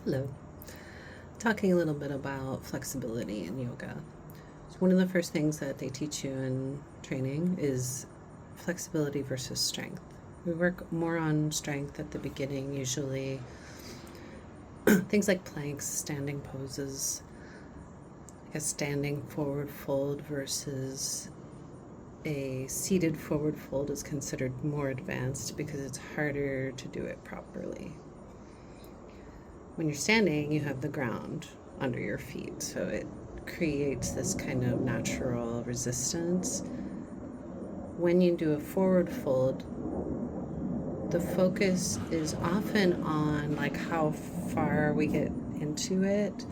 Hello. Talking a little bit about flexibility in yoga. So one of the first things that they teach you in training is flexibility versus strength. We work more on strength at the beginning, usually things like planks, standing poses, a standing forward fold versus a seated forward fold is considered more advanced because it's harder to do it properly. When you're standing, you have the ground under your feet, so it creates this kind of natural resistance. When you do a forward fold, the focus is often on like how far we get into it,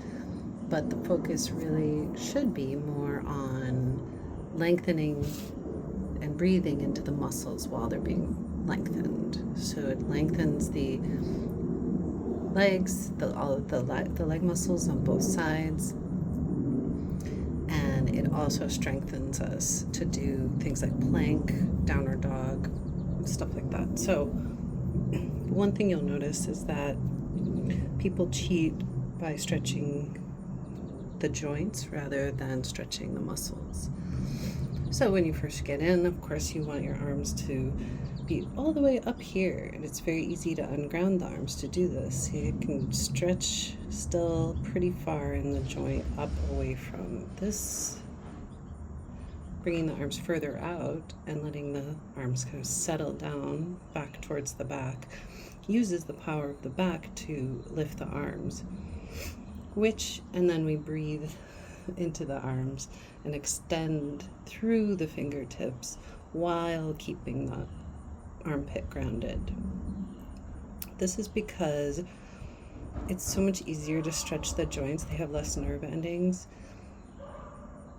but the focus really should be more on lengthening and breathing into the muscles while they're being lengthened. So it lengthens the legs, all of the leg muscles on both sides, and it also strengthens us to do things like plank, downward dog, stuff like that. So one thing you'll notice is that people cheat by stretching the joints rather than stretching the muscles. So when you first get in, of course, you want your arms to be all the way up here, and it's very easy to unground the arms to do this. You can stretch still pretty far in the joint up away from this, bringing the arms further out and letting the arms kind of settle down back towards the back uses the power of the back to lift the arms, and then we breathe into the arms and extend through the fingertips while keeping the armpit grounded. This is because it's so much easier to stretch the joints. They have less nerve endings,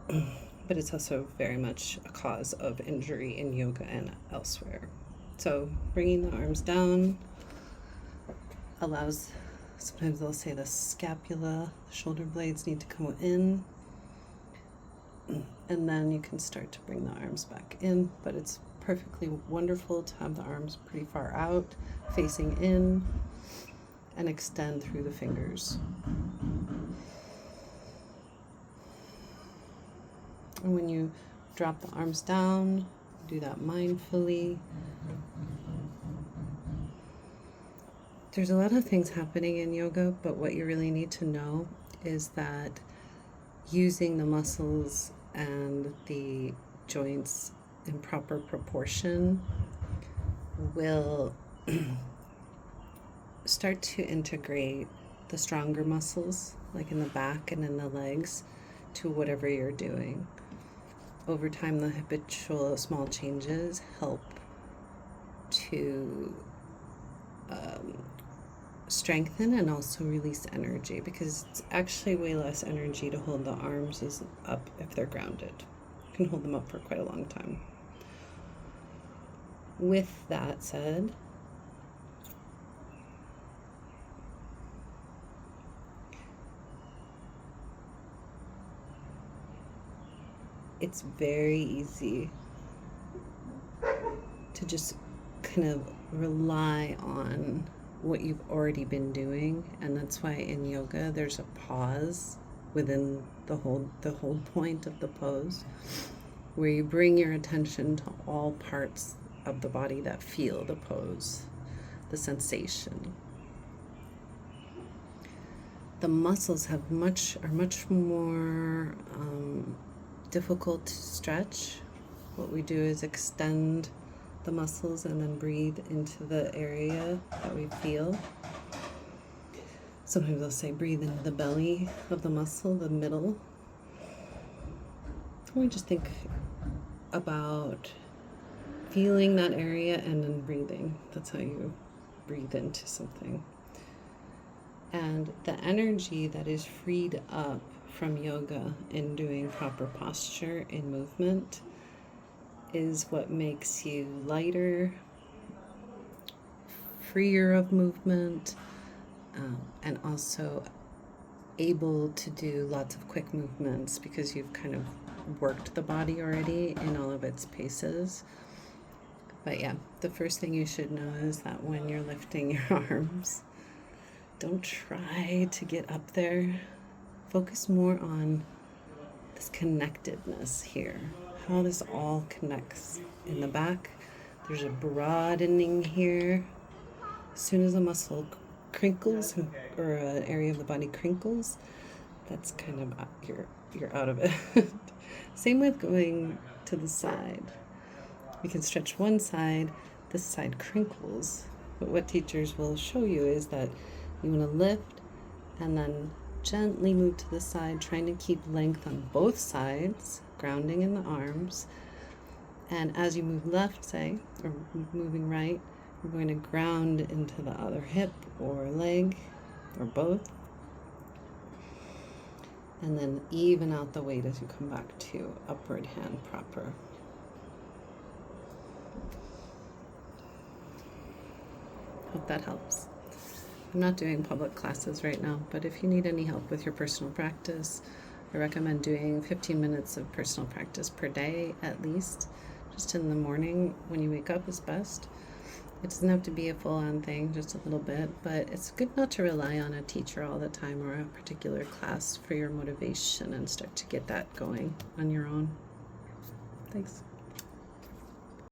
but it's also very much a cause of injury in yoga and elsewhere. So bringing the arms down allows, sometimes they'll say the scapula, shoulder blades need to come in, and then you can start to bring the arms back in, but it's perfectly wonderful to have the arms pretty far out, facing in, and extend through the fingers. And when you drop the arms down, do that mindfully. There's a lot of things happening in yoga, but what you really need to know is that using the muscles and the joints in proper proportion will start to integrate the stronger muscles, like in the back and in the legs, to whatever you're doing. Over time, the habitual small changes help to strengthen and also release energy, because it's actually way less energy to hold the arms up if they're grounded. You can hold them up for quite a long time. With that said, it's very easy to just kind of rely on what you've already been doing, and that's why in yoga there's a pause within the whole point of the pose, where you bring your attention to all parts of the body that feel the pose, the sensation. The muscles are much more difficult to stretch. What we do is extend the muscles and then breathe into the area that we feel. Sometimes they'll say breathe into the belly of the muscle, the middle. We just think about feeling that area and then breathing. That's how you breathe into something. And the energy that is freed up from yoga in doing proper posture and movement is what makes you lighter, freer of movement, and also able to do lots of quick movements because you've kind of worked the body already in all of its paces. But yeah, the first thing you should know is that when you're lifting your arms, Don't try to get up there. Focus more on this connectedness here, how this all connects. In the back, there's a broadening here. As soon as a muscle crinkles or an area of the body crinkles, that's kind of you're out of it. Same with going to the side. You can stretch one side, this side crinkles. But what teachers will show you is that you want to lift and then gently move to the side, trying to keep length on both sides, grounding in the arms. And as you move left, say, or moving right, you're going to ground into the other hip or leg or both. And then even out the weight as you come back to upward hand proper. Hope that helps. I'm not doing public classes right now, but if you need any help with your personal practice, I recommend doing 15 minutes of personal practice per day at least. Just in the morning when you wake up is best. It doesn't have to be a full-on thing, just a little bit, but it's good not to rely on a teacher all the time or a particular class for your motivation and start to get that going on your own. Thanks.